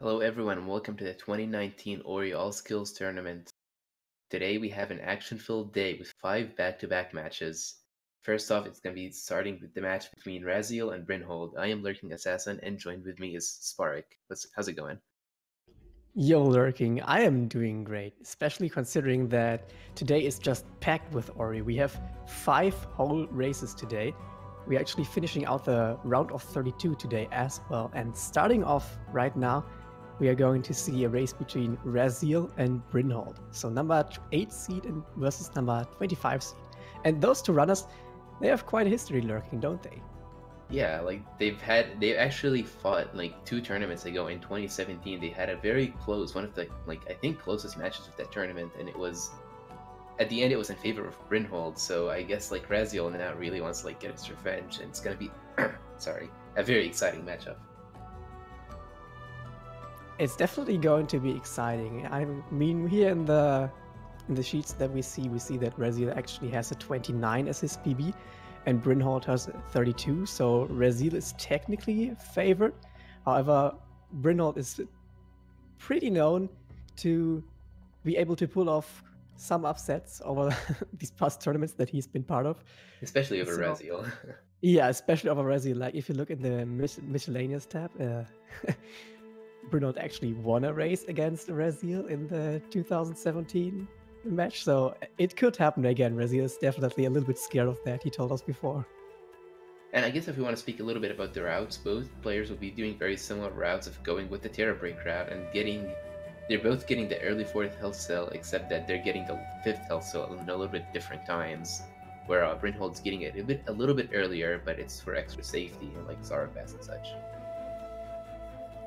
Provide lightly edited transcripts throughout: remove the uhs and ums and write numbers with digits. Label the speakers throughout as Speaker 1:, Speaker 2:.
Speaker 1: Hello everyone and welcome to the 2019 Ori All Skills Tournament. Today we have an action-filled day with 5 back-to-back matches. First off, it's going to be starting with the match between Raziel and Brynhold. I am Lurking Assassin and joined with me is Sparik. How's it going?
Speaker 2: Yo, Lurking, I am doing great, especially considering that today is just packed with Ori. We have 5 whole races today. We're actually finishing out the round of 32 today as well. And starting off right now, we are going to see a race between Raziel and Brynhold. So number 8 seed versus number 25 seed. And those two runners, they have quite a history, Lurking, don't they?
Speaker 1: Yeah, like they've actually fought like 2 tournaments ago in 2017. They had a very close, one of the I think closest matches of that tournament, and it was at the end it was in favor of Brynhold, so I guess like Raziel now really wants to get his revenge, and it's gonna be sorry, a very exciting matchup.
Speaker 2: It's definitely going to be exciting. I mean, here in the sheets that we see that Raziel actually has a 29 as his PB, and Brynhold has 32. So Raziel is technically favored. However, Brynhold is pretty known to be able to pull off some upsets over these past tournaments that he's been part of.
Speaker 1: Especially over Raziel.
Speaker 2: Yeah, especially over Raziel. Like if you look in the miscellaneous tab, Brynhold actually won a race against Raziel in the 2017 match, so it could happen again. Raziel is definitely a little bit scared of that, he told us before.
Speaker 1: And I guess if we want to speak a little bit about the routes, both players will be doing very similar routes of going with the Terror Break route and they're both getting the early 4th health cell, except that they're getting the 5th health cell in a little bit different times, where Brynhold's getting it a little bit earlier, but it's for extra safety, like Zarabas and such.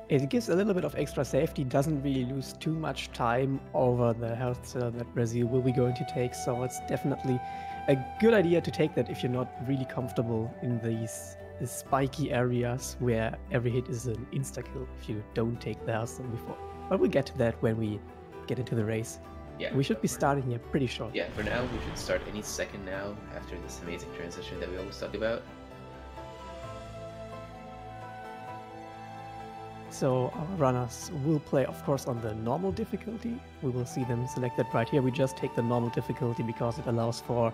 Speaker 2: It gives a little bit of extra safety, doesn't really lose too much time over the health cell that Raziel will be going to take, so it's definitely a good idea to take that if you're not really comfortable in these spiky areas where every hit is an insta-kill if you don't take the health cell before. But we'll get to that when we get into the race.
Speaker 1: Yeah,
Speaker 2: we should be starting here pretty short.
Speaker 1: Yeah, for now, we should start any second now after this amazing transition that we always talk about.
Speaker 2: So our runners will play, of course, on the normal difficulty. We will see them selected right here. We just take the normal difficulty because it allows for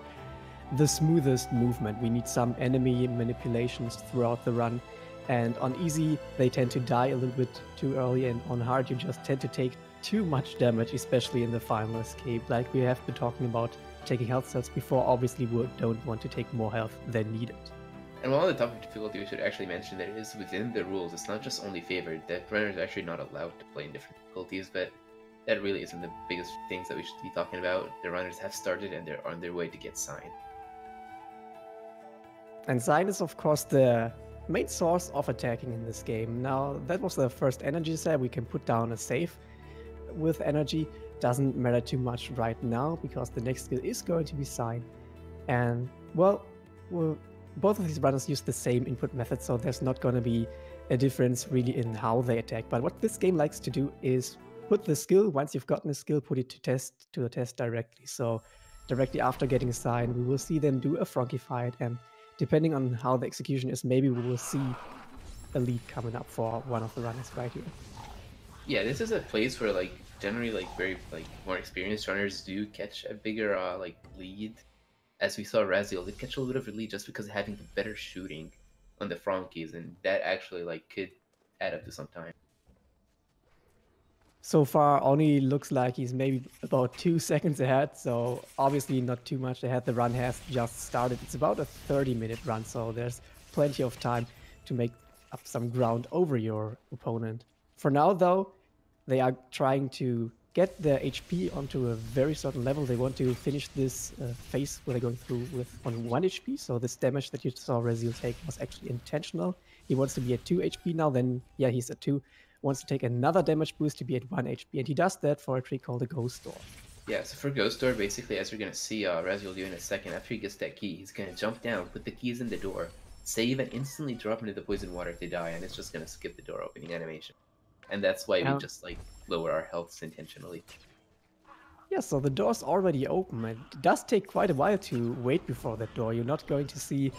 Speaker 2: the smoothest movement. We need some enemy manipulations throughout the run. And on easy, they tend to die a little bit too early. And on hard, you just tend to take too much damage, especially in the final escape. Like we have been talking about taking health cells before, obviously we don't want to take more health than needed.
Speaker 1: And while on the topic of difficulty, we should actually mention that it is within the rules. It's not just only favored. That runners are actually not allowed to play in different difficulties, but that really isn't the biggest things that we should be talking about. The runners have started and they're on their way to get Sign.
Speaker 2: And Sign is, of course, the main source of attacking in this game. Now, that was the first energy set. We can put down a save with energy. Doesn't matter too much right now because the next skill is going to be Sign. And, well, both of these runners use the same input method, so there's not going to be a difference really in how they attack. But what this game likes to do is put the skill, once you've gotten a skill, put it to a test directly. So directly after getting a Sign, we will see them do a Froggy fight, and depending on how the execution is, maybe we will see a lead coming up for one of the runners right here.
Speaker 1: Yeah, this is a place where generally very more experienced runners do catch a bigger lead. As we saw Raziel did catch a little bit of a lead just because of having the better shooting on the Frankies, and that actually could add up to some time.
Speaker 2: So far, Oni looks like he's maybe about 2 seconds ahead, so obviously not too much ahead. The run has just started. It's about a 30-minute run, so there's plenty of time to make up some ground over your opponent. For now, though, they are trying to get their HP onto a very certain level. They want to finish this phase where they're going through with on 1 HP, so this damage that you saw Raziel take was actually intentional. He wants to be at 2 HP now, then yeah, he's at 2. Wants to take another damage boost to be at 1 HP, and he does that for a trick called a Ghost Door.
Speaker 1: Yeah, so for Ghost Door, basically, as we're going to see Raziel do in a second, after he gets that key, he's going to jump down, put the keys in the door, save, and instantly drop into the poison water to die, and it's just going to skip the door opening animation. And that's why we just lower our healths intentionally.
Speaker 2: Yeah, so the door's already open. It does take quite a while to wait before that door. You're not going to see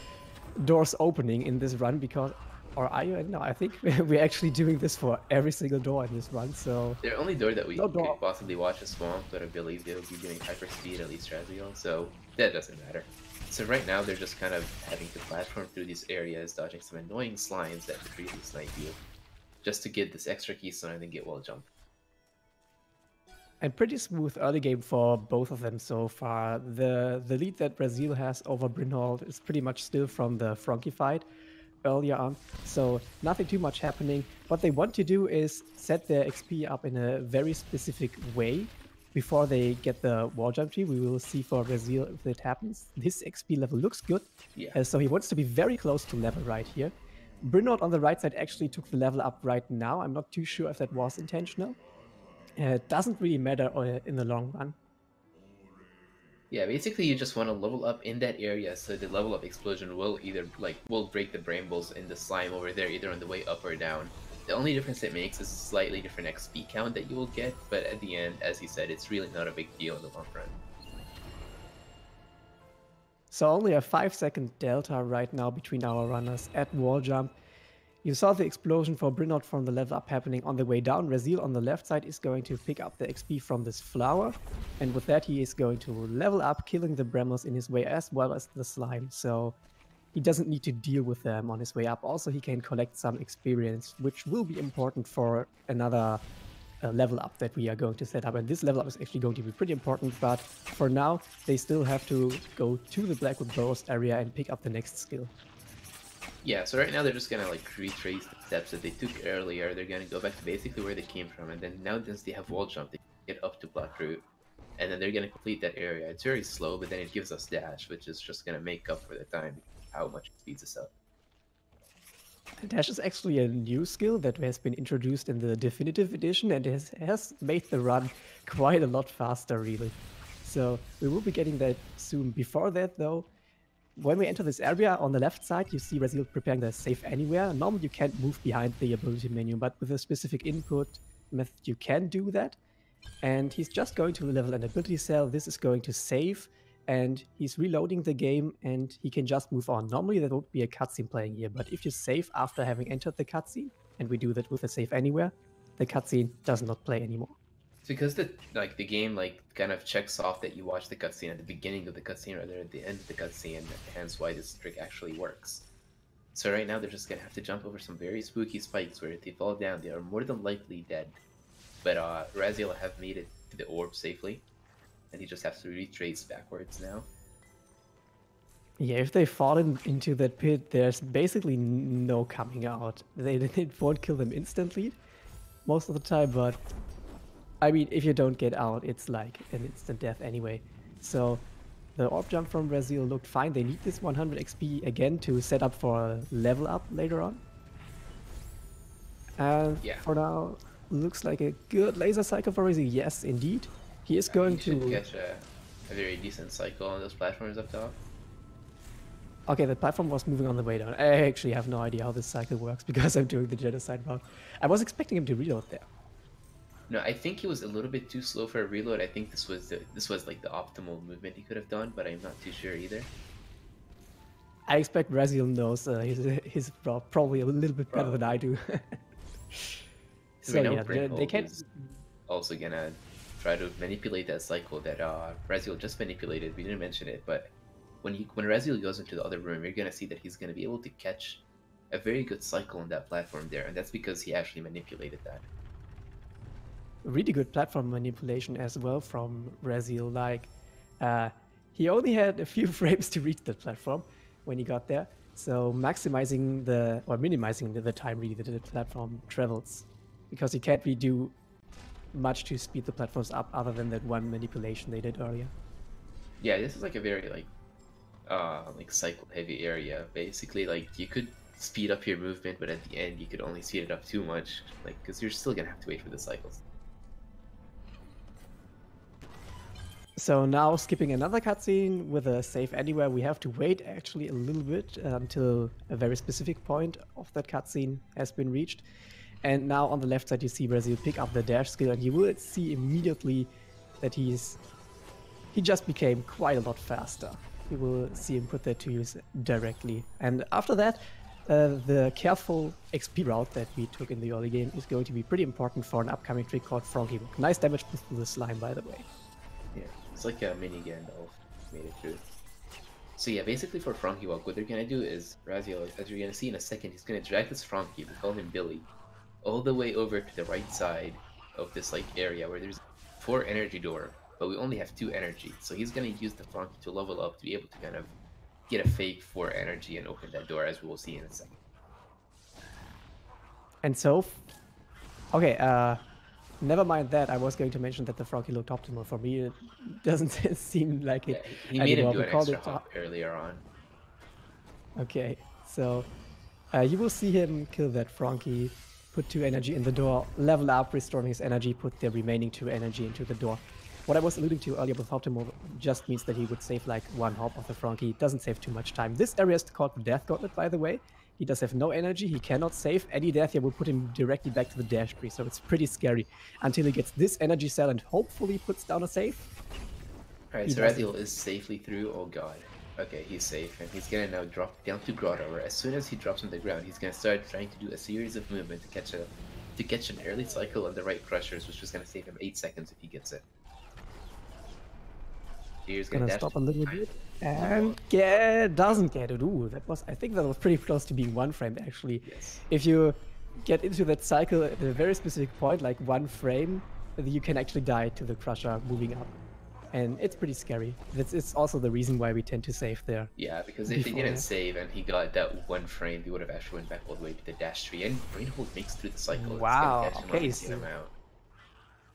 Speaker 2: doors opening in this run because Or are you? No, I think we're actually doing this for every single door in this run, so...
Speaker 1: The only door that we
Speaker 2: No door.
Speaker 1: could possibly watch is Swamp, but I believe they'll be doing hyperspeed, at least IMRaziel, so that doesn't matter. So right now they're just kind of having to platform through these areas, dodging some annoying slimes that could really snipe you, just to get this extra keystone and then get wall jump.
Speaker 2: And pretty smooth early game for both of them so far. The lead that IMRaziel has over Brynhold is pretty much still from the Frankie fight earlier on, so nothing too much happening. What they want to do is set their XP up in a very specific way before they get the wall jump tree. We will see for IMRaziel if it happens. His XP level looks good,
Speaker 1: Yeah.
Speaker 2: so he wants to be very close to level right here. Brynhold on the right side actually took the level up right now. I'm not too sure if that was intentional. It doesn't really matter in the long run.
Speaker 1: Yeah, basically you just want to level up in that area, so the level up explosion will either will break the brambles in the slime over there, either on the way up or down. The only difference it makes is a slightly different XP count that you will get, but at the end, as he said, it's really not a big deal in the long run.
Speaker 2: So only a 5-second delta right now between our runners at wall jump. You saw the explosion for Brynhold from the level up happening on the way down. IMRaziel on the left side is going to pick up the XP from this flower. And with that, he is going to level up, killing the brambles in his way as well as the slime. So he doesn't need to deal with them on his way up. Also, he can collect some experience, which will be important for another level up that we are going to set up. And this level up is actually going to be pretty important. But for now, they still have to go to the Blackwood Burrows area and pick up the next skill.
Speaker 1: Yeah, so right now they're just gonna like retrace the steps that they took earlier. They're gonna go back to basically where they came from, and then now since they have wall jump, they can get up to Black Root, and then they're gonna complete that area. It's very slow, but then it gives us dash, which is just gonna make up for the time, how much it speeds us up.
Speaker 2: Dash is actually a new skill that has been introduced in the definitive edition and has made the run quite a lot faster, really. So we will be getting that soon. Before that, though, when we enter this area on the left side, you see IMRaziel preparing the save anywhere. Normally you can't move behind the ability menu, but with a specific input method you can do that. And he's just going to level an ability cell. This is going to save, and he's reloading the game, and he can just move on. Normally there would be a cutscene playing here, but if you save after having entered the cutscene, and we do that with a save anywhere, the cutscene does not play anymore.
Speaker 1: It's because the game kind of checks off that you watch the cutscene at the beginning of the cutscene rather than at the end of the cutscene, hence why this trick actually works. So right now they're just gonna have to jump over some very spooky spikes where if they fall down, they are more than likely dead. But IMRaziel have made it to the orb safely, and he just has to retrace backwards now.
Speaker 2: Yeah, if they fall into that pit, there's basically no coming out. It won't kill them instantly most of the time, but I mean, if you don't get out, it's like an instant death anyway. So the orb jump from IMRaziel looked fine. They need this 100 XP again to set up for a level up later on. And
Speaker 1: Yeah.
Speaker 2: for now, looks like a good laser cycle for IMRaziel. Yes, indeed. He is going
Speaker 1: should
Speaker 2: to
Speaker 1: catch a very decent cycle on those platforms up top.
Speaker 2: Okay, the platform was moving on the way down. I actually have no idea how this cycle works because I'm doing the genocide route. I was expecting him to reload there.
Speaker 1: No, I think he was a little bit too slow for a reload. I think this was like the optimal movement he could have done, but I'm not too sure either.
Speaker 2: I expect IMRaziel knows he's probably a little bit better than I do.
Speaker 1: So yeah,
Speaker 2: they can
Speaker 1: also gonna try to manipulate that cycle that IMRaziel just manipulated. We didn't mention it, but when IMRaziel goes into the other room, you're gonna see that he's gonna be able to catch a very good cycle on that platform there, and that's because he actually manipulated that.
Speaker 2: really good platform manipulation as well from IMRaziel. Like, he only had a few frames to reach the platform when he got there, so minimizing the time really that the platform travels, because he can't really do much to speed the platforms up other than that one manipulation they did earlier.
Speaker 1: Yeah, this is like a very cycle heavy area. Basically, like you could speed up your movement, but at the end you could only speed it up too much, like because you're still gonna have to wait for the cycles.
Speaker 2: So now skipping another cutscene with a save anywhere, we have to wait actually a little bit until a very specific point of that cutscene has been reached. And now on the left side you see IMRaziel pick up the dash skill, and you will see immediately that he just became quite a lot faster. You will see him put that to use directly. And after that, the careful XP route that we took in the early game is going to be pretty important for an upcoming trick called Froggy Hook. Nice damage boost to the slime, by the way.
Speaker 1: Yeah, it's like a mini Gandalf made it through. So yeah, basically for Frankie Walk, what they're gonna do is Raziel, as you're gonna see in a second, he's gonna drag this Frankie, we call him Billy, all the way over to the right side of this like area where there's 4 energy door, but we only have 2 energy. So he's gonna use the Frankie to level up to be able to kind of get a fake 4 energy and open that door, as we will see in a second.
Speaker 2: And so, okay, never mind that. I was going to mention that the Froggy looked optimal. For me, it doesn't seem like it.
Speaker 1: Yeah, he made him do
Speaker 2: We
Speaker 1: an
Speaker 2: called
Speaker 1: extra hop earlier on.
Speaker 2: Okay, so you will see him kill that Frankie, put 2 energy in the door, level up, restoring his energy, put the remaining 2 energy into the door. What I was alluding to earlier with optimal just means that he would save like 1 hop of the Frankie. It doesn't save too much time. This area is called the Death Gauntlet, by the way. He does have no energy, he cannot save. Any death here will put him directly back to the dash tree, so it's pretty scary until he gets this energy cell and hopefully puts down a save.
Speaker 1: Alright, so Raziel is safely through. Oh god. Okay, he's safe, and he's gonna now drop down to Grotto, where as soon as he drops on the ground, he's gonna start trying to do a series of movement to catch an early cycle on the right crushers, which is gonna save him 8 seconds if he gets it. He's
Speaker 2: gonna stop a little bit and doesn't get it. Ooh, I think that was pretty close to being 1 frame actually.
Speaker 1: Yes.
Speaker 2: If you get into that cycle at a very specific point, like 1 frame, you can actually die to the crusher moving up. And it's pretty scary. It's also the reason why we tend to save there.
Speaker 1: Yeah, because if he didn't save and he got that 1 frame, he would have actually went back all the way to the dash tree. And Brynhold makes through the cycle.
Speaker 2: Wow, okay,
Speaker 1: so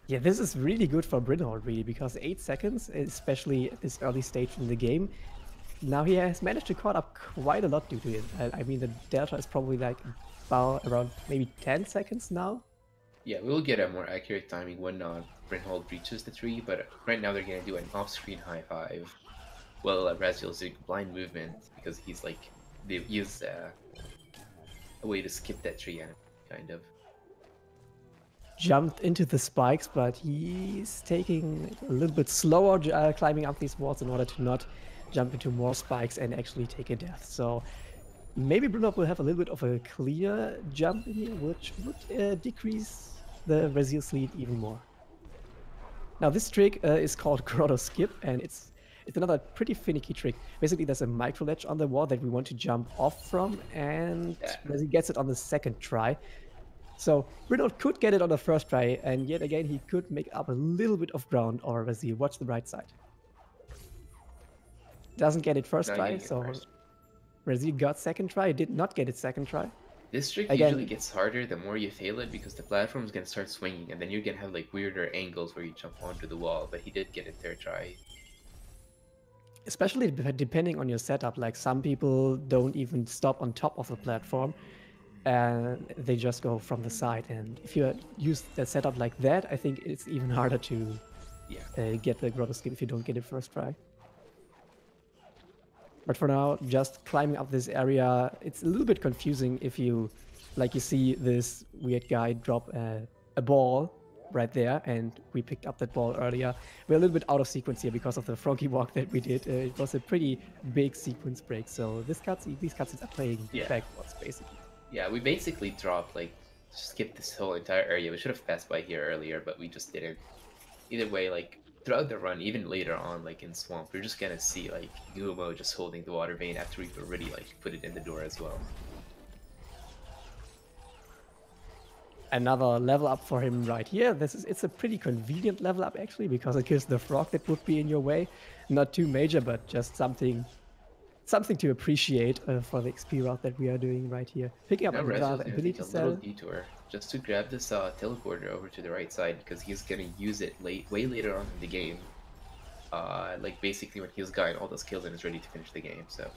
Speaker 2: yeah, this is really good for Brynhold, really, because 8 seconds, especially at this early stage in the game. Now he has managed to caught up quite a lot due to it. I mean, the delta is probably like about around maybe 10 seconds now.
Speaker 1: Yeah, we'll get a more accurate timing when Brynhold reaches the tree, but right now they're going to do an off-screen high 5. Well, Raziel's doing blind movement because he's like, they've used a way to skip that tree, kind of.
Speaker 2: Jumped into the spikes, but he's taking a little bit slower climbing up these walls in order to not jump into more spikes and actually take a death. So maybe Brynhold will have a little bit of a clear jump in here, which would decrease the Raziel's lead even more. Now this trick is called Grotto Skip, and it's another pretty finicky trick. Basically, there's a micro ledge on the wall that we want to jump off from, and Raziel gets it on the 2nd try. So Brynhold could get it on the 1st try, and yet again he could make up a little bit of ground, or Raziel, watch the right side. Doesn't get it 1st try, so Raziel got 2nd try, did not get it 2nd try.
Speaker 1: This trick usually gets harder the more you fail it, because the platform is going to start swinging, and then you're going to have like weirder angles where you jump onto the wall, but he did get it 3rd try.
Speaker 2: Especially depending on your setup, like some people don't even stop on top of the platform, and they just go from the side. And if you use the setup like that, I think it's even harder to get the Grotto Skip if you don't get it 1st try. But for now, just climbing up this area, it's a little bit confusing if you see this weird guy drop a ball right there, and we picked up that ball earlier. We're a little bit out of sequence here because of the Froggy Walk that we did. It was a pretty big sequence break, so these cutscenes are playing backwards, basically.
Speaker 1: Yeah, we basically dropped, skipped this whole entire area. We should have passed by here earlier, but we just didn't. Either way, throughout the run, even later on, in Swamp, you're just gonna see, Gumo just holding the water vein after we've already, put it in the door as well.
Speaker 2: Another level up for him right here. It's a pretty convenient level up, actually, because it kills the frog that would be in your way. Not too major, but just something to appreciate for the XP route that we are doing right here. Picking up another ability cell.
Speaker 1: A little detour just to grab this teleporter over to the right side, because he's gonna use it way later on in the game. Basically when he's gotten all those kills and is ready to finish the game. So.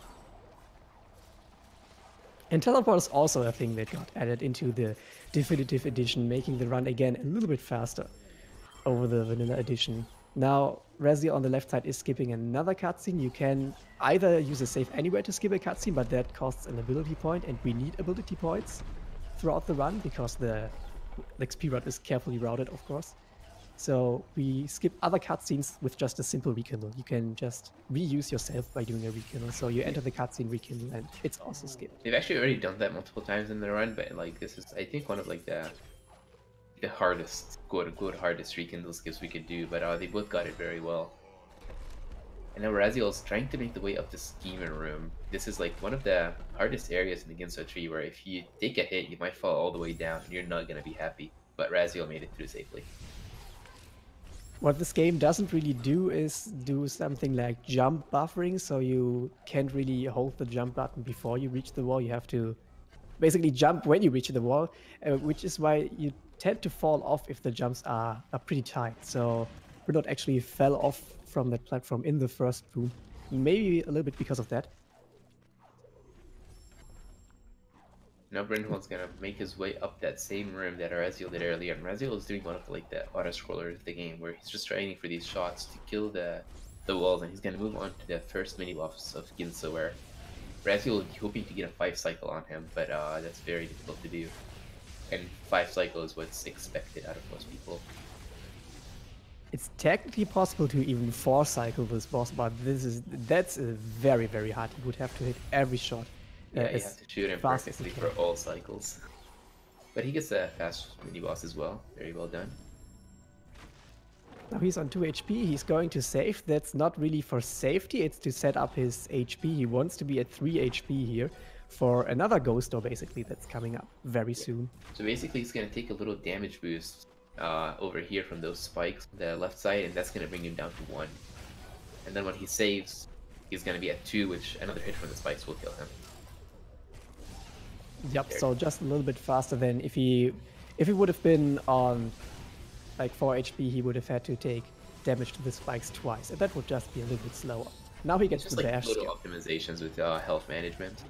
Speaker 2: And teleport is also a thing that got added into the definitive edition, making the run again a little bit faster over the vanilla edition. Now, Raziel on the left side is skipping another cutscene. You can either use a save anywhere to skip a cutscene, but that costs an ability point, and we need ability points throughout the run because the XP route is carefully routed, of course. So we skip other cutscenes with just a simple rekindle. You can just reuse yourself by doing a rekindle. So you enter the cutscene, rekindle, and it's also skipped.
Speaker 1: They've actually already done that multiple times in the run, but like this is, I think, one of like the hardest, quote unquote, hardest rekindle skips we could do. But they both got it very well. And now IMRaziel is trying to make the way up the Schema Room. This is like one of the hardest areas in the Ginso tree where if you take a hit, you might fall all the way down and you're not going to be happy. But IMRaziel made it through safely.
Speaker 2: What this game doesn't really do is do something like jump buffering, so you can't really hold the jump button before you reach the wall. You have to basically jump when you reach the wall, which is why you tend to fall off if the jumps are pretty tight. So Brynhold actually fell off from that platform in the first room, maybe a little bit because of that.
Speaker 1: Now Brynhold's gonna make his way up that same room that IMRaziel did earlier. And IMRaziel is doing one of the auto-scrollers of the game where he's just trying for these shots to kill the walls, and he's gonna move on to the first mini-boss of Ginso where IMRaziel will be hoping to get a 5 cycle on him, but that's very difficult to do. And 5 cycle is what's expected out of most people.
Speaker 2: It's technically possible to even 4 cycle this boss, but that's very, very hard. You would have to hit every shot.
Speaker 1: Yeah, you have to shoot him perfectly for all cycles. But he gets a fast mini-boss as well. Very well done.
Speaker 2: Now he's on 2 HP, he's going to save. That's not really for safety, it's to set up his HP. He wants to be at 3 HP here for another ghost door basically that's coming up very soon.
Speaker 1: So basically he's going to take a little damage boost over here from those spikes on the left side, and that's going to bring him down to 1. And then when he saves, he's going to be at 2, which another hit from the spikes will kill him.
Speaker 2: Yep, so just a little bit faster than if he would have been on like 4 HP, he would have had to take damage to the spikes twice, and that would just be a little bit slower. Now he gets
Speaker 1: just
Speaker 2: the
Speaker 1: like
Speaker 2: dash
Speaker 1: little
Speaker 2: skill.
Speaker 1: optimizations with health management.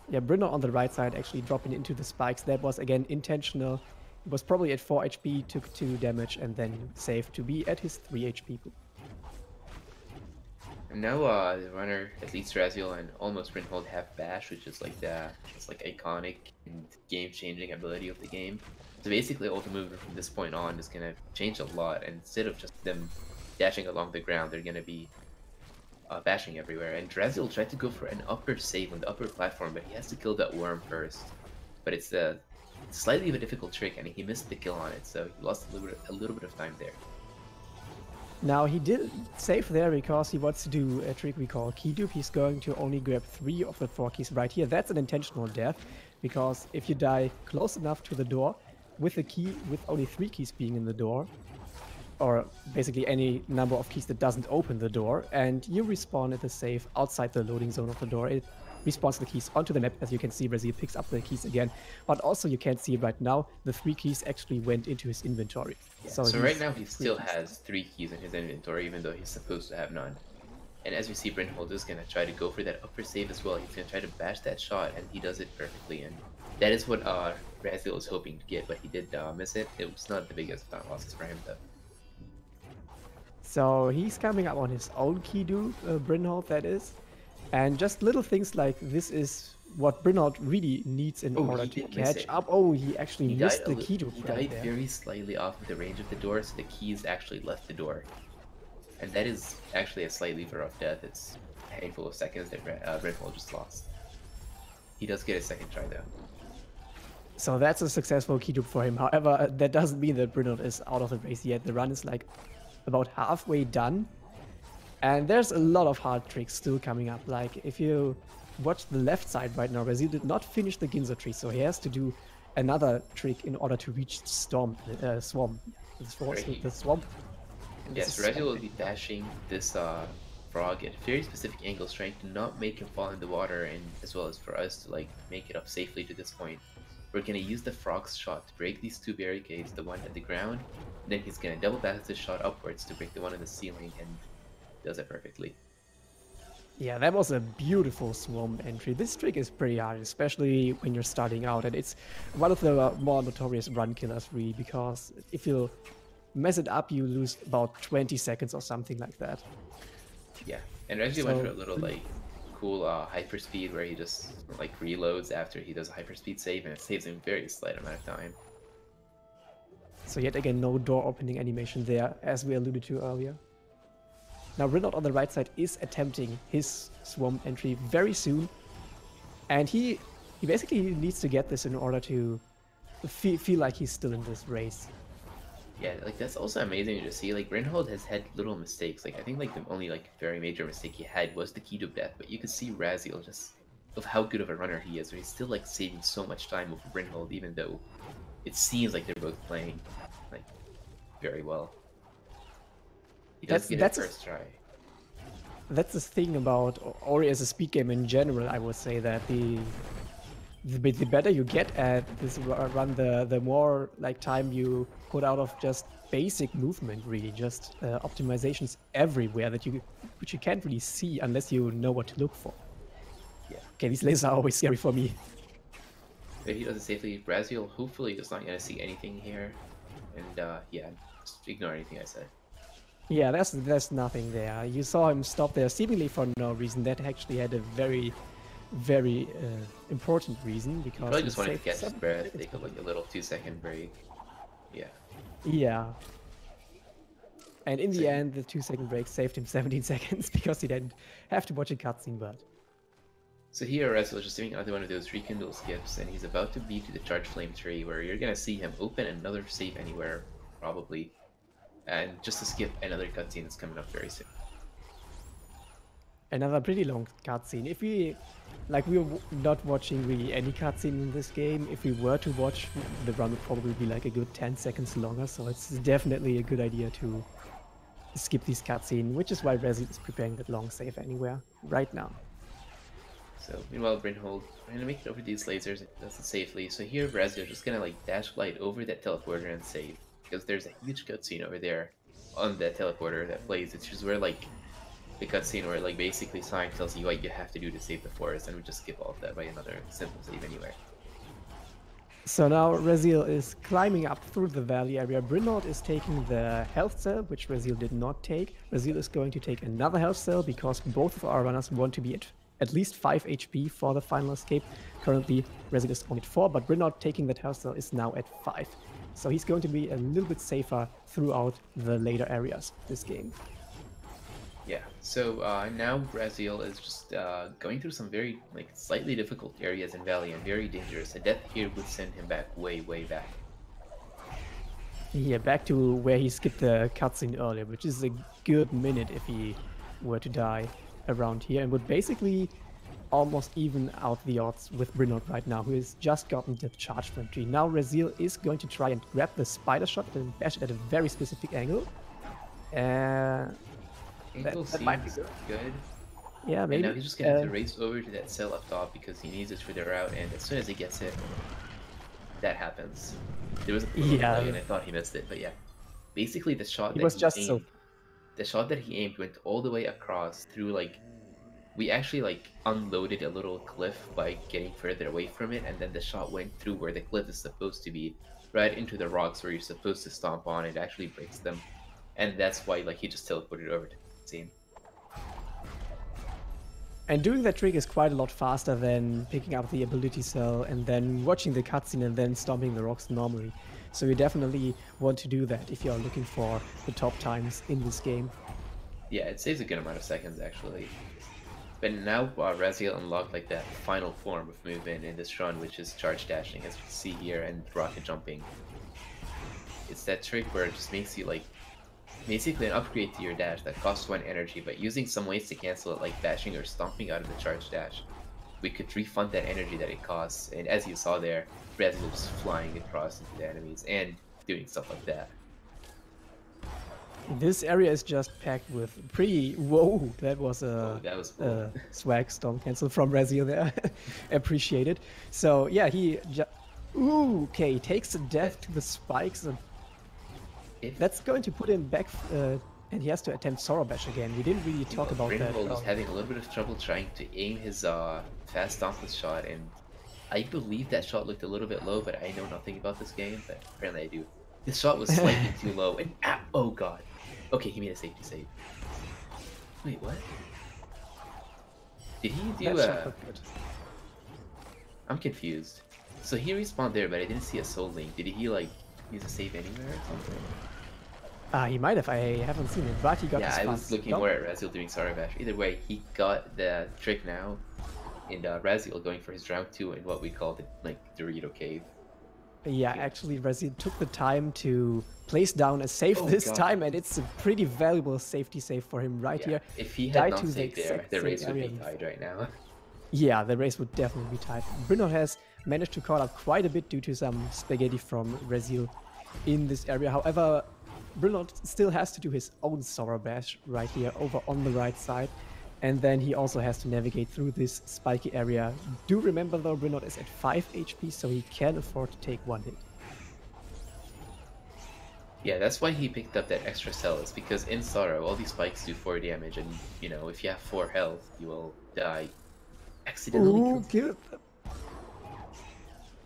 Speaker 2: Yeah, Brynhold on the right side actually dropping into the spikes. That was again intentional. He was probably at 4 HP, took 2 damage, and then saved to be at his 3 HP.
Speaker 1: And now the runner, at least IMRaziel and almost Brynhold, have Bash, which is like the iconic and game-changing ability of the game. So basically all the movement from this point on is gonna change a lot, and instead of just them dashing along the ground, they're gonna be bashing everywhere. And IMRaziel tried to go for an upper save on the upper platform, but he has to kill that worm first. But it's slightly of a difficult trick, and he missed the kill on it, so he lost a little bit of time there.
Speaker 2: Now he did save there because he wants to do a trick we call key dupe. He's going to only grab 3 of the 4 keys right here. That's an intentional death, because if you die close enough to the door with a key, with only 3 keys being in the door, or basically any number of keys that doesn't open the door, and you respawn at the safe outside the loading zone of the door, it respawns the keys onto the map. As you can see, IMRaziel picks up the keys again, but also you can't see it right now, the 3 keys actually went into his inventory.
Speaker 1: Yeah, so right now he still has 3 keys in his inventory, even though he's supposed to have none. And as we see, Brynhold is going to try to go for that upper save as well. He's going to try to bash that shot, and he does it perfectly. And that is what IMRaziel was hoping to get, but he did miss it. It was not the biggest losses for him, though.
Speaker 2: So he's coming up on his own key dupe, Brynhold that is. And just little things like this is what Brynhold really needs in order to catch up. Oh, he actually missed the key dupe right there.
Speaker 1: He died very slightly off of the range of the door, so the keys actually left the door. And that is actually a slightly rough death. It's a handful of seconds that Brynhold just lost. He does get a second try, though.
Speaker 2: So that's a successful key dupe for him. However, that doesn't mean that Brynhold is out of the race yet. The run is like about halfway done. And there's a lot of hard tricks still coming up. Like if you watch the left side right now, IMRaziel did not finish the Ginso tree, so he has to do another trick in order to reach the swamp. The swamp.
Speaker 1: Yes, IMRaziel will be dashing this frog at very specific angles, trying to not make him fall in the water, and as well as for us to like make it up safely to this point. We're gonna use the frog's shot to break these 2 barricades, the one at the ground, and then he's gonna double back the shot upwards to break the one in the ceiling, and does it perfectly.
Speaker 2: Yeah, that was a beautiful swamp entry. This trick is pretty hard, especially when you're starting out, and it's one of the more notorious run killers really, because if you mess it up, you lose about 20 seconds or something like that.
Speaker 1: Yeah, and IMRaziel went for a little like cool hyperspeed where he just like reloads after he does a hyperspeed save, and it saves him very slight amount of time.
Speaker 2: So yet again, no door opening animation there, as we alluded to earlier. Now Brynhold on the right side is attempting his swarm entry very soon. And he basically needs to get this in order to feel like he's still in this race.
Speaker 1: Yeah, like that's also amazing to see. Like Brynhold has had little mistakes. Like I think like the only like very major mistake he had was the key to death. But you could see IMRaziel just of how good of a runner he is. Where he's still like saving so much time over Brynhold, even though it seems like they're both playing like very well. He does get it first try.
Speaker 2: That's the thing about Ori as a speed game in general. I would say that the better you get at this run, the more like time you put out of just basic movement, really, just optimizations everywhere which you can't really see unless you know what to look for.
Speaker 1: Yeah.
Speaker 2: Okay, these lasers are always scary for me.
Speaker 1: If he does it safely, IMRaziel hopefully is not gonna see anything here, and yeah, just ignore anything I say.
Speaker 2: Yeah, there's nothing there. You saw him stop there seemingly for no reason. That actually had a very important reason, because
Speaker 1: probably just wanted to catch his breath, take like a little 2-second break. Yeah.
Speaker 2: Yeah. And in the end, the 2-second break saved him 17 seconds because he didn't have to watch a cutscene. But
Speaker 1: so here, IMRaziel is just doing another one of those rekindle skips, and he's about to be to the charge flame tree, where you're gonna see him open another save anywhere, probably, and just to skip another cutscene that's coming up very soon.
Speaker 2: Another pretty long cutscene. If we, like, we were not watching really any cutscene in this game. If we were to watch, the run would probably be like a good 10 seconds longer. So it's definitely a good idea to skip this cutscene, which is why IMRaziel is preparing that long save anywhere right now.
Speaker 1: So meanwhile, Brynhold trying to make it over these lasers and does it safely. So here, IMRaziel is just gonna like dash glide over that teleporter and save, because there's a huge cutscene over there on that teleporter that plays. It's just where like the cutscene where like basically Sonic tells you what you have to do to save the forest, and we just skip all of that by another simple save anyway.
Speaker 2: So now IMRaziel is climbing up through the valley area. Brynhold is taking the health cell, which IMRaziel did not take. IMRaziel is going to take another health cell because both of our runners want to be at least 5 HP for the final escape. Currently, IMRaziel is only at 4, but Brynhold taking that health cell is now at 5. So he's going to be a little bit safer throughout the later areas this game.
Speaker 1: Yeah, so now IMRaziel is just going through some very like slightly difficult areas in Valley and very dangerous. A death here would send him back way back.
Speaker 2: Yeah, back to where he skipped the cutscene earlier, which is a good minute if he were to die around here, and would basically almost even out the odds with Brynhold right now, who has just gotten the charge flame tree. Now IMRaziel is going to try and grab the spider shot and bash it at a very specific angle. That might be
Speaker 1: good.
Speaker 2: Yeah, maybe.
Speaker 1: And now he's just gonna have to race over to that cell up top because he needs it for the route, and as soon as he gets it, that happens. There was a delay and I thought he missed it, but yeah. Basically the shot the shot that he aimed went all the way across through like we actually like unloaded a little cliff by getting further away from it, and then the shot went through where the cliff is supposed to be, right into the rocks where you're supposed to stomp on. It actually breaks them, and that's why like he just teleported over to the scene.
Speaker 2: And doing that trick is quite a lot faster than picking up the ability cell and then watching the cutscene and then stomping the rocks normally. So you definitely want to do that if you're looking for the top times in this game.
Speaker 1: Yeah, it saves a good amount of seconds actually. But now IMRaziel unlocked like that final form of movement in this run, which is charge dashing, as you can see here, and rocket jumping. It's that trick where it just makes you like basically an upgrade to your dash that costs 1 energy, but using some ways to cancel it, like dashing or stomping out of the charge dash, we could refund that energy that it costs. And as you saw there, IMRaziel was flying across into the enemies and doing stuff like that.
Speaker 2: This area is just packed with pretty... Whoa, that was a
Speaker 1: cool.
Speaker 2: Swag storm cancel from IMRaziel there. Appreciated. So yeah, he okay, he takes the death to the spikes. And that's going to put him back, and he has to attempt Sorrow Bash again. We didn't really talk about that.
Speaker 1: Brynhold was having a little bit of trouble trying to aim his fast dauntless shot, and I believe that shot looked a little bit low, but I know nothing about this game, but apparently I do. This shot was slightly too low, and oh god. Okay, he made a safety save. Wait, what? Did he do I'm confused. So he respawned there, but I didn't see a soul link. Did he like use a save anywhere or something?
Speaker 2: He might have. I haven't seen it, but he got
Speaker 1: Yeah,
Speaker 2: his
Speaker 1: I
Speaker 2: fast
Speaker 1: was looking
Speaker 2: stomp.
Speaker 1: more at Raziel doing Sarabash. Either way, he got the trick now, and Raziel going for his round 2 in what we call the Dorito Cave.
Speaker 2: Yeah,
Speaker 1: Okay.
Speaker 2: actually, Resi took the time to place down a save
Speaker 1: Oh
Speaker 2: this
Speaker 1: god.
Speaker 2: time, and it's a pretty valuable safety save for him right
Speaker 1: Yeah,
Speaker 2: here.
Speaker 1: if he had
Speaker 2: Die
Speaker 1: not
Speaker 2: to the
Speaker 1: saved there,
Speaker 2: exact
Speaker 1: the
Speaker 2: same
Speaker 1: race would
Speaker 2: area
Speaker 1: be tied right now.
Speaker 2: Yeah, the race would definitely be tight. Brynhold has managed to caught up quite a bit due to some spaghetti from Resil in this area. However, Brynhold still has to do his own Sora Bash right here over on the right side. And then he also has to navigate through this spiky area. Do remember though, Brynhold is at 5 HP, so he can afford to take one hit.
Speaker 1: Yeah, that's why he picked up that extra cell, is because in Sorrow, all these spikes do 4 damage, and, you know, if you have 4 health, you will die. Accidentally
Speaker 2: Ooh,
Speaker 1: killed.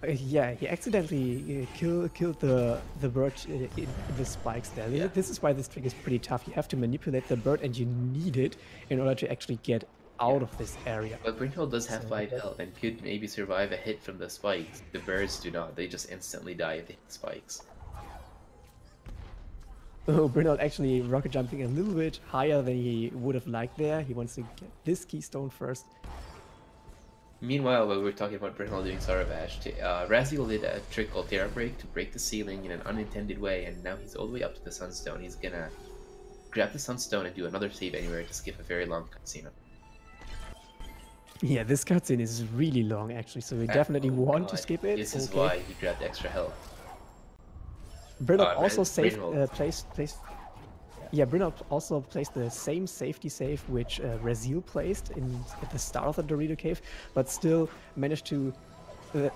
Speaker 2: yeah, he accidentally killed the bird in the spikes there.
Speaker 1: Yeah.
Speaker 2: This is why this trick is pretty tough. You have to manipulate the bird, and you need it in order to actually get out of this area.
Speaker 1: But Brynhold does have 5 health and could maybe survive a hit from the spikes. The birds do not. They just instantly die if they hit the spikes.
Speaker 2: Oh, Brynhold actually rocket jumping a little bit higher than he would have liked there. He wants to get this keystone first.
Speaker 1: Meanwhile, while we were talking about Brynhold doing Sarabash, Raziel did a trick called Terra Break to break the ceiling in an unintended way, and now he's all the way up to the Sunstone. He's gonna grab the Sunstone and do another save anywhere to skip a very long cutscene.
Speaker 2: Yeah, this cutscene is really long actually, so we definitely want to skip it.
Speaker 1: This is why he grabbed extra health.
Speaker 2: Brynhold also Brynhold also placed the same safety save which Raziel placed at the start of the Dorito Cave, but still managed to,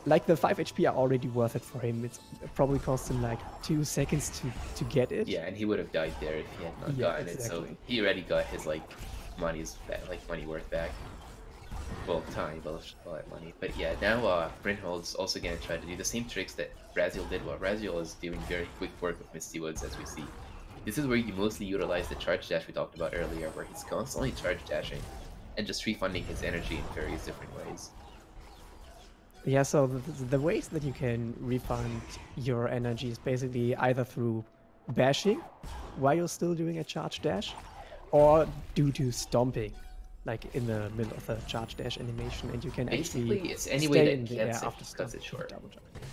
Speaker 2: like the 5 HP are already worth it for him. It's probably cost him like 2 seconds to get it.
Speaker 1: Yeah, and he would have died there if he had not gotten it, so he already got his money worth back. Well, time, but money. But yeah, now Brynhold's also gonna try to do the same tricks that Raziel did, while Raziel is doing very quick work with Misty Woods, as we see. This is where you mostly utilize the charge dash we talked about earlier, where he's constantly charge dashing and just refunding his energy in various different ways.
Speaker 2: Yeah, so the ways that you can refund your energy is basically either through bashing while you're still doing a charge dash, or due to stomping, like in the middle of a charge dash animation, and you can
Speaker 1: basically
Speaker 2: actually
Speaker 1: it's any
Speaker 2: stay
Speaker 1: way
Speaker 2: in
Speaker 1: that
Speaker 2: the air
Speaker 1: cuts
Speaker 2: after
Speaker 1: it short.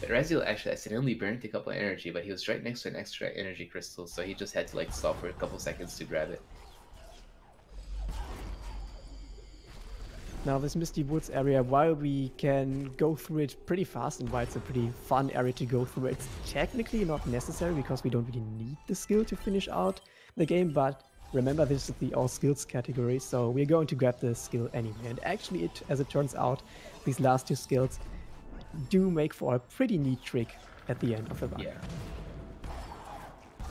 Speaker 1: But Raziel actually accidentally burned a couple of energy, but he was right next to an extra energy crystal, so he just had to stop for a couple seconds to grab it.
Speaker 2: Now this Misty Woods area, while we can go through it pretty fast and while it's a pretty fun area to go through, it's technically not necessary because we don't really need the skill to finish out the game, but remember this is the all skills category, so we're going to grab the skill anyway. And actually, as it turns out, these last 2 skills do make for a pretty neat trick at the end of the run.
Speaker 1: Yeah.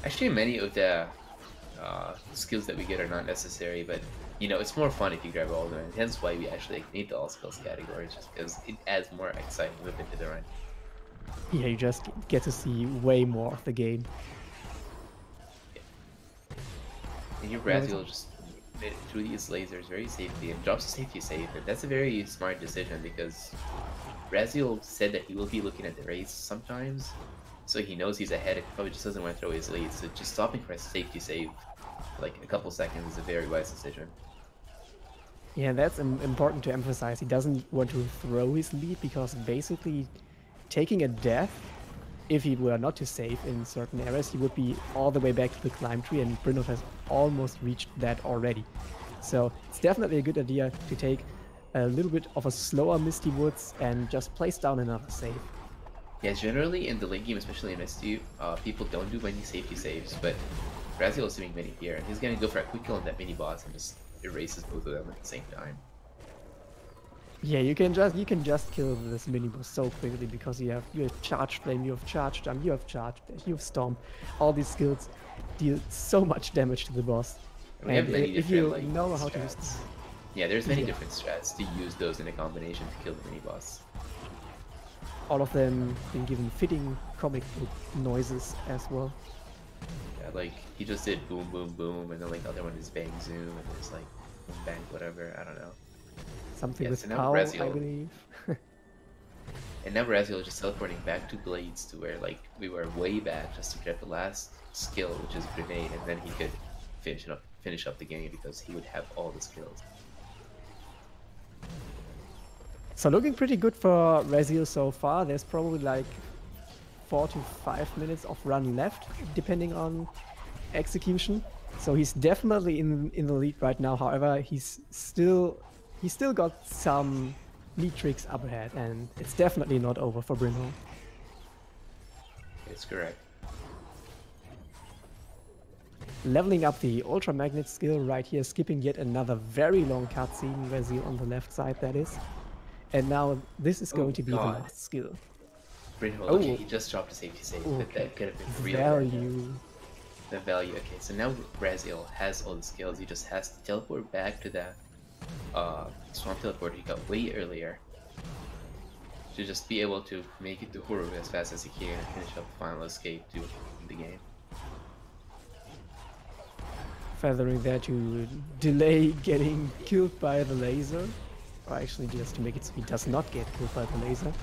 Speaker 1: Actually, many of the skills that we get are not necessary, but you know, it's more fun if you grab all of them, and hence why we actually need the all skills categories, just because it adds more exciting movement to the run.
Speaker 2: Yeah, you just get to see way more of the game.
Speaker 1: Yeah. And your Raziel just through these lasers very safely and drops a safety save, and that's a very smart decision because Raziel said that he will be looking at the race sometimes, so he knows he's ahead and probably just doesn't want to throw his lead, so just stopping for a safety save like a couple seconds is a very wise decision.
Speaker 2: Yeah, that's important to emphasize. He doesn't want to throw his lead because basically taking a death, if he were not to save in certain areas, he would be all the way back to the climb tree, and Brynhold has almost reached that already. So it's definitely a good idea to take a little bit of a slower Misty Woods and just place down another save.
Speaker 1: Yeah, generally in the late game, especially in Misty, people don't do many safety saves, but Raziel is doing many here, and he's gonna go for a quick kill on that mini boss and just erases both of them at the same time.
Speaker 2: Yeah, you can just kill this mini boss so quickly because you have charge flame, you have charge jump, you have charge dash, you have stomp. All these skills deal so much damage to the boss.
Speaker 1: And we have many
Speaker 2: if
Speaker 1: different,
Speaker 2: you know how to use them.
Speaker 1: Yeah, there's many different strats to use those in a combination to kill the mini boss.
Speaker 2: All of them been given fitting comic book noises as well.
Speaker 1: Yeah, like he just did boom boom boom, and then like the other one is bang zoom, and there's like boom bang whatever, I don't know.
Speaker 2: Something with
Speaker 1: so now
Speaker 2: power, I
Speaker 1: Raziel,
Speaker 2: believe.
Speaker 1: And now IMRaziel is just teleporting back to Blades to where like we were way back just to get the last skill, which is Grenade, and then he could finish up the game because he would have all the skills.
Speaker 2: So looking pretty good for IMRaziel so far. There's probably like 4 to 5 minutes of run left, depending on execution. So he's definitely in the lead right now. However, he's still got some lead tricks up ahead, and it's definitely not over for Brynhold.
Speaker 1: It's correct.
Speaker 2: Leveling up the Ultra Magnet skill right here, skipping yet another very long cutscene, IMRaziel on the left side, that is. And now this is going to be the last skill.
Speaker 1: Brynhold, okay, he just dropped a safety save, but that could have been real.
Speaker 2: Value.
Speaker 1: The value, okay, so now IMRaziel has all the skills, he just has to teleport back to that swamp teleport he got way earlier to just be able to make it to Huru as fast as he can and finish up the final escape to win the game.
Speaker 2: Feathering there to delay getting killed by the laser. Or actually just to make it so he does not get killed by the laser.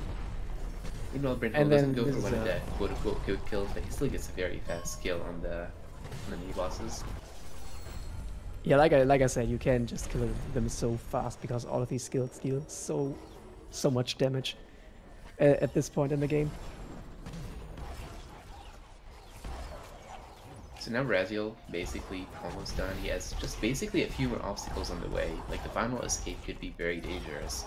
Speaker 1: Even though Brynhold doesn't go for one of that quote-unquote quick kills, but he still gets a very fast skill on the mini bosses.
Speaker 2: Yeah, like I said, you can just kill them so fast because all of these skills deal so much damage at this point in the game.
Speaker 1: So now IMRaziel basically almost done. He has just basically a few more obstacles on the way. Like the final escape could be very dangerous.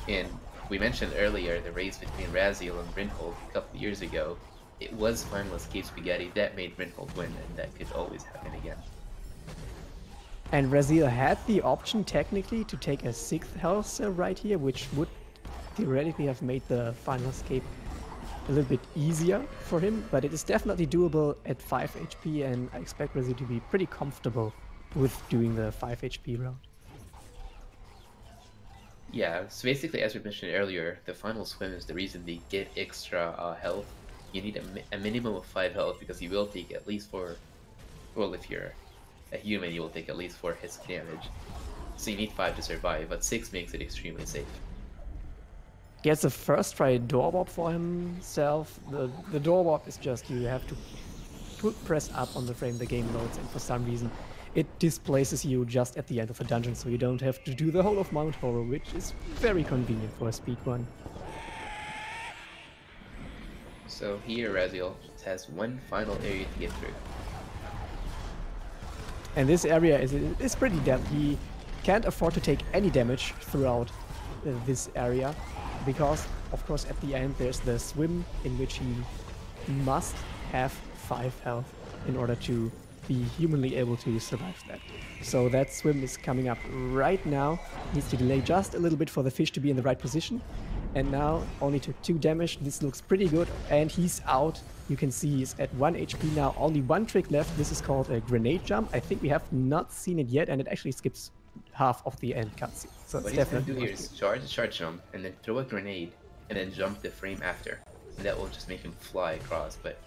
Speaker 1: And we mentioned earlier the race between IMRaziel and Brynhold a couple of years ago. It was final escape spaghetti that made Brynhold win, and that could always happen again.
Speaker 2: And IMRaziel had the option technically to take a 6th health cell right here, which would theoretically have made the final escape a little bit easier for him, but it is definitely doable at 5 HP, and I expect IMRaziel to be pretty comfortable with doing the 5 HP route.
Speaker 1: Yeah, so basically as we mentioned earlier, the final swim is the reason they get extra health. You need a minimum of 5 health because you will take at least 4, well if you're a human you will take at least 4 hits damage. So you need 5 to survive, but 6 makes it extremely safe.
Speaker 2: Gets a first try door warp for himself. The door warp is just you have to press up on the frame the game loads, and for some reason it displaces you just at the end of a dungeon, so you don't have to do the whole of Mount Horror, which is very convenient for a speedrun.
Speaker 1: So here IMRaziel has one final area to get through.
Speaker 2: And this area is pretty dead. He can't afford to take any damage throughout this area, because of course at the end there's the swim in which he must have 5 health in order to be humanly able to survive that. So that swim is coming up right now. Needs to delay just a little bit for the fish to be in the right position. And now only took 2 damage. This looks pretty good, and he's out. You can see he's at 1 HP now. Only 1 trick left. This is called a grenade jump. I think we have not seen it yet, and it actually skips half of the end cutscene. So
Speaker 1: what
Speaker 2: it's
Speaker 1: he's going to
Speaker 2: definitely
Speaker 1: do here is charge jump, and then throw a grenade, and then jump the frame after. And that will just make him fly across, but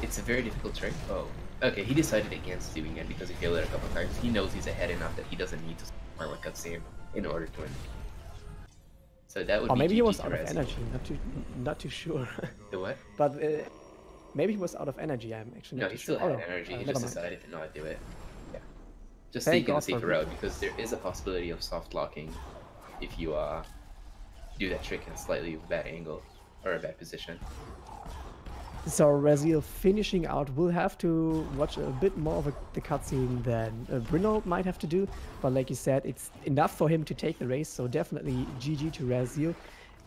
Speaker 1: it's a very difficult trick. Oh, okay, he decided against doing it because he failed it a couple times. He knows he's ahead enough that he doesn't need to farm a cutscene in order to win. So that would be
Speaker 2: maybe he was
Speaker 1: GG
Speaker 2: out of
Speaker 1: IMRaziel.
Speaker 2: energy, not too sure.
Speaker 1: The what?
Speaker 2: But maybe he was out of energy. I'm actually
Speaker 1: No,
Speaker 2: not
Speaker 1: he
Speaker 2: too
Speaker 1: still
Speaker 2: sure.
Speaker 1: had energy. He
Speaker 2: Never
Speaker 1: just
Speaker 2: mind.
Speaker 1: decided to not do it. Yeah. Just
Speaker 2: Thank
Speaker 1: taking the
Speaker 2: God for
Speaker 1: safer route because there is a possibility of soft locking if you do that trick in a slightly bad angle or a bad position.
Speaker 2: So IMRaziel finishing out will have to watch a bit more of the cutscene than Brynhold might have to do, but like you said, it's enough for him to take the race, so definitely GG to IMRaziel.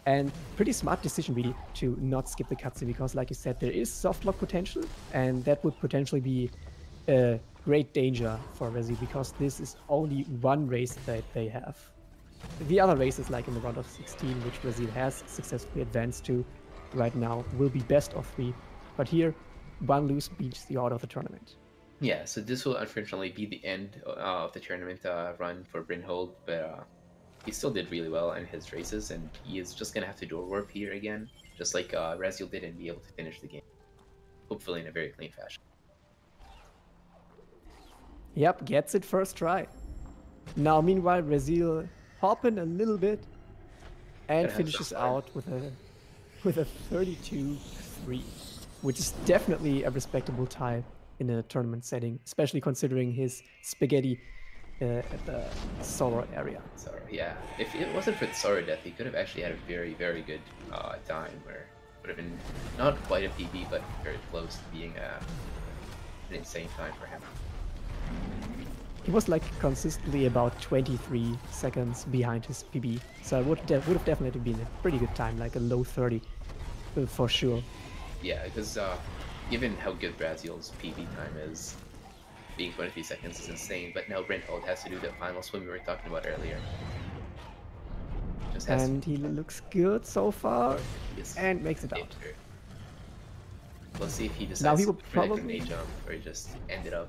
Speaker 2: And pretty smart decision really to not skip the cutscene, because like you said, there is soft lock potential, and that would potentially be a great danger for IMRaziel, because this is only one race that they have. The other races, like in the round of 16, which IMRaziel has successfully advanced to right now, will be best of 3. But here, one lose beats you out of the tournament.
Speaker 1: Yeah, so this will unfortunately be the end of the tournament run for Brynhold, but he still did really well in his races, and he is just going to have to do a warp here again, just like IMRaziel did, and be able to finish the game, hopefully in a very clean fashion.
Speaker 2: Yep, gets it first try. Now, meanwhile, IMRaziel hopping a little bit, and
Speaker 1: Gotta have some
Speaker 2: finishes
Speaker 1: fun.
Speaker 2: out with a 32-3, which is definitely a respectable time in a tournament setting, especially considering his spaghetti at the solo area.
Speaker 1: So yeah, if it wasn't for the Sora death, he could have actually had a very, very good time where it would have been not quite a PB, but very close to being an insane time for him.
Speaker 2: He was like consistently about 23 seconds behind his PB, so it would have definitely been a pretty good time, like a low 30 for sure.
Speaker 1: Yeah, because given how good Braziel's PB time is, being 23 seconds is insane, but now Brynhold has to do the final swim we were talking about earlier. Just has
Speaker 2: And he looks good so far, and makes it out.
Speaker 1: We'll see if he
Speaker 2: Now
Speaker 1: decides
Speaker 2: he
Speaker 1: to
Speaker 2: will
Speaker 1: go for the
Speaker 2: probably...
Speaker 1: grenade jump or just ended up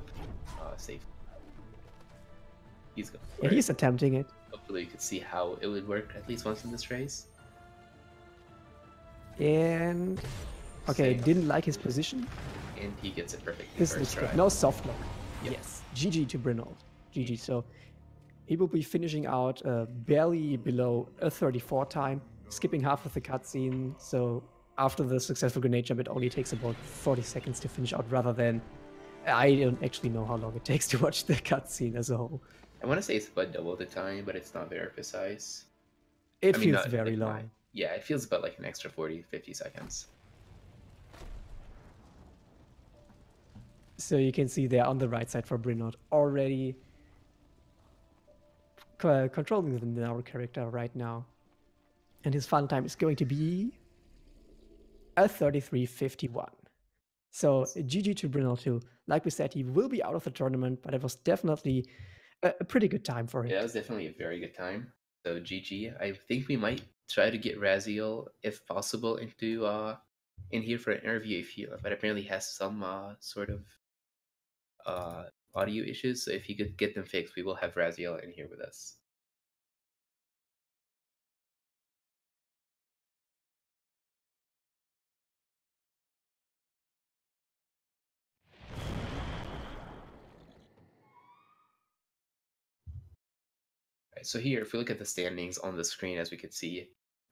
Speaker 1: safe. He's going for
Speaker 2: Yeah,
Speaker 1: it.
Speaker 2: he's attempting it.
Speaker 1: Hopefully you could see how it would work at least once in this race.
Speaker 2: And okay, didn't like his position.
Speaker 1: And he gets it perfectly
Speaker 2: This
Speaker 1: first
Speaker 2: looks
Speaker 1: try.
Speaker 2: good. No soft lock.
Speaker 1: Yep.
Speaker 2: Yes. GG to Brynhold. GG. So he will be finishing out barely below a 34 time, skipping half of the cutscene. So after the successful grenade jump, it only takes about 40 seconds to finish out rather than... I don't actually know how long it takes to watch the cutscene as a whole.
Speaker 1: I want to say it's about double the time, but it's not very precise.
Speaker 2: It feels very long.
Speaker 1: Yeah, it feels about like an extra 40, 50 seconds.
Speaker 2: So you can see there on the right side for Brynhold already controlling the Naru character right now. And his final time is going to be a 33.51. So GG to Brynhold2. Like we said, he will be out of the tournament, but it was definitely a pretty good time for him.
Speaker 1: Yeah, that was definitely a very good time. So GG. I think we might try to get Raziel, if possible, into in here for an interview if he but apparently has some sort of audio issues. So if you could get them fixed, we will have Raziel in here with us. Right, so here, if we look at the standings on the screen, as we could see,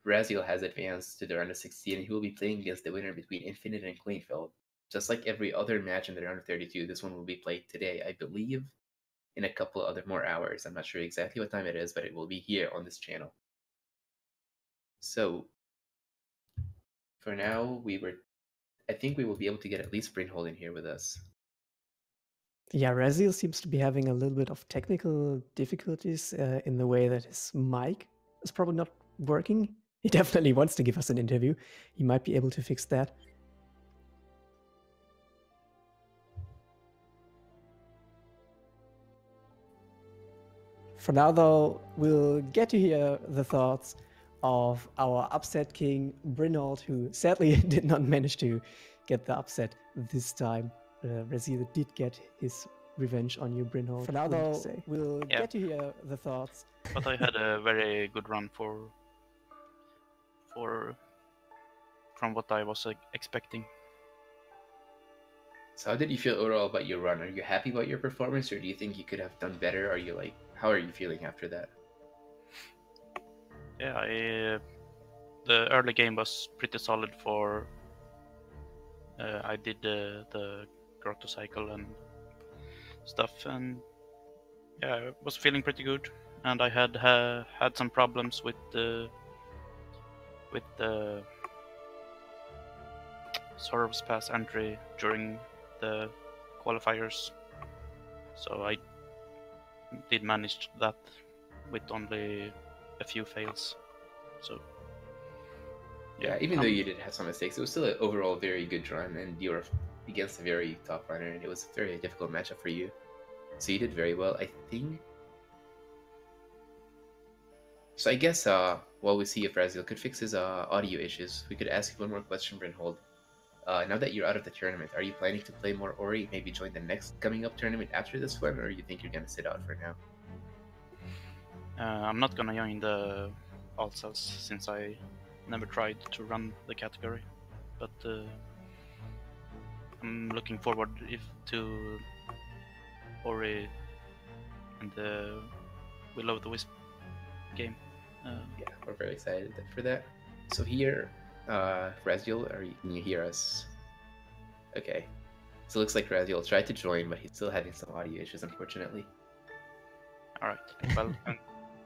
Speaker 1: Raziel has advanced to the round of 16, and he will be playing against the winner between Infinite and Kleinfeld. Just like every other match in the round of 32, this one will be played today, I believe, in a couple other more hours. I'm not sure exactly what time it is, but it will be here on this channel. So, for now, I think we will be able to get at least Brynhold in here with us.
Speaker 2: Yeah, IMRaziel seems to be having a little bit of technical difficulties in the way that his mic is probably not working. He definitely wants to give us an interview. He might be able to fix that. For now, though, we'll get to hear the thoughts of our upset king, Brynhold, who sadly did not manage to get the upset this time. IMRaziel did get his revenge on you, Brynhold. For now, though, we'll get to hear the thoughts.
Speaker 3: But I had a very good run from what I was expecting.
Speaker 1: So how did you feel overall about your run? Are you happy about your performance, or do you think you could have done better? Are you like, how are you feeling after that?
Speaker 3: Yeah, the early game was pretty solid for... I did the grotto cycle and stuff, and yeah, I was feeling pretty good. And I had some problems with the Sorov's pass entry during the qualifiers, so I did manage that with only a few fails. So
Speaker 1: yeah, even though you did have some mistakes, it was still an overall very good run, and you were against a very top runner, and it was a very difficult matchup for you. So you did very well, I think. So I guess while we see if Raziel could fix his audio issues, we could ask you one more question, Brynhold. Now that you're out of the tournament, are you planning to play more Ori, maybe join the next coming up tournament after this one, or you think you're going to sit out for now?
Speaker 3: I'm not gonna join the All Cells since I never tried to run the category, but I'm looking forward to Ori and the Will of the Wisp game.
Speaker 1: Yeah, we're very excited for that. So here, Raziel, can you hear us? Okay. So it looks like Raziel tried to join, but he's still having some audio issues, unfortunately.
Speaker 3: All right. Well,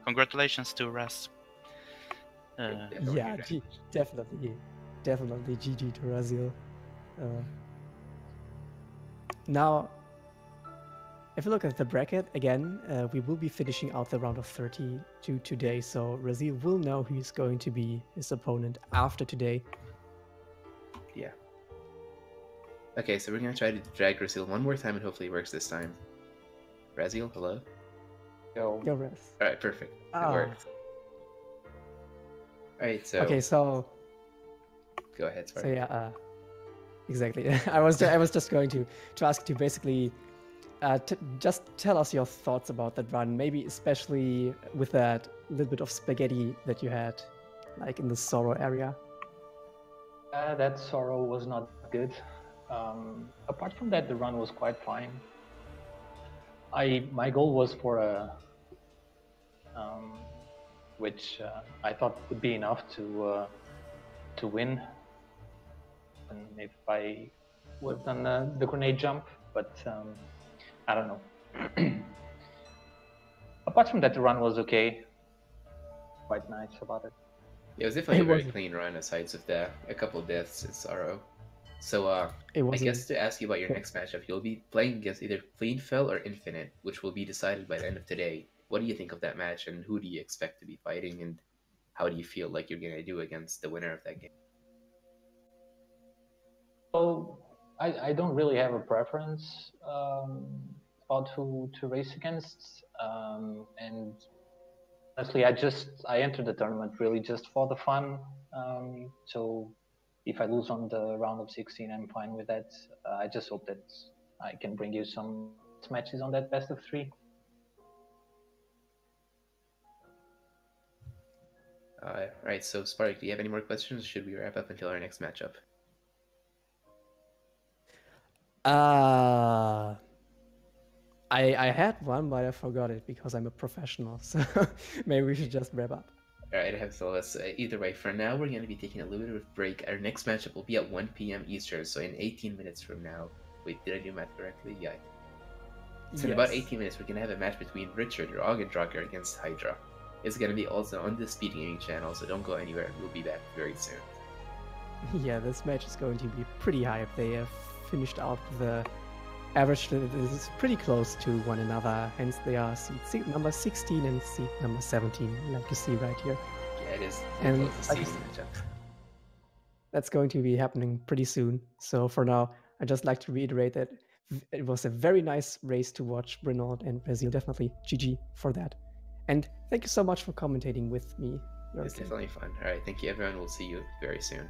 Speaker 3: congratulations to Raz.
Speaker 2: Yeah, definitely GG to Raziel. Now, if you look at the bracket again, we will be finishing out the round of 32 today, so Raziel will know who's going to be his opponent after today.
Speaker 1: Yeah. Okay, so we're gonna try to drag Raziel one more time, and hopefully it works this time. Raziel, hello?
Speaker 2: Yo, Raz.
Speaker 1: Alright, perfect. It worked. Alright, so...
Speaker 2: Okay, so...
Speaker 1: Go ahead, Spark.
Speaker 2: So yeah, exactly. I was just going to ask you to basically just tell us your thoughts about that run, maybe especially with that little bit of spaghetti that you had, like in the Sorrow area.
Speaker 4: That Sorrow was not good. Apart from that, the run was quite fine. My goal was for a which I thought would be enough to win, and if I would have done the grenade jump, but I don't know. Apart from that, the run was okay. Quite nice about it.
Speaker 1: Yeah, it was definitely a very clean run, aside of a couple of deaths in Sorrow. So, I guess to ask you about your next matchup, you'll be playing against either Clean Fell or Infinite, which will be decided by the end of today. What do you think of that match, and who do you expect to be fighting, and how do you feel like you're going to do against the winner of that game?
Speaker 4: So, I don't really have a preference about who to race against, and honestly, I entered the tournament really just for the fun. So if I lose on the round of 16, I'm fine with that. I just hope that I can bring you some matches on that best of 3.
Speaker 1: Right, so Spark, do you have any more questions, or should we wrap up until our next matchup?
Speaker 2: I had one, but I forgot it because I'm a professional, so maybe we should just wrap up.
Speaker 1: Alright, so let's either way, for now we're going to be taking a little bit of a break. Our next matchup will be at 1 p.m. Eastern, so in 18 minutes from now. Wait, did I do math correctly? Yeah. So in about 18 minutes, we're going to have a match between Richard, your Augendrocker, against Hydra. It's going to be also on the Speed Gaming channel, so don't go anywhere. We'll be back very soon.
Speaker 2: Yeah, this match is going to be pretty hype. They have finished out the average is pretty close to one another, hence they are seed number 16 and seed number 17, like you see right here.
Speaker 1: Yeah, it is.
Speaker 2: And that's going to be happening pretty soon. So for now, I'd just like to reiterate that it was a very nice race to watch. Brynhold and Raziel, definitely GG for that. And thank you so much for commentating with me.
Speaker 1: It's definitely fun. All right, thank you everyone. We'll see you very soon.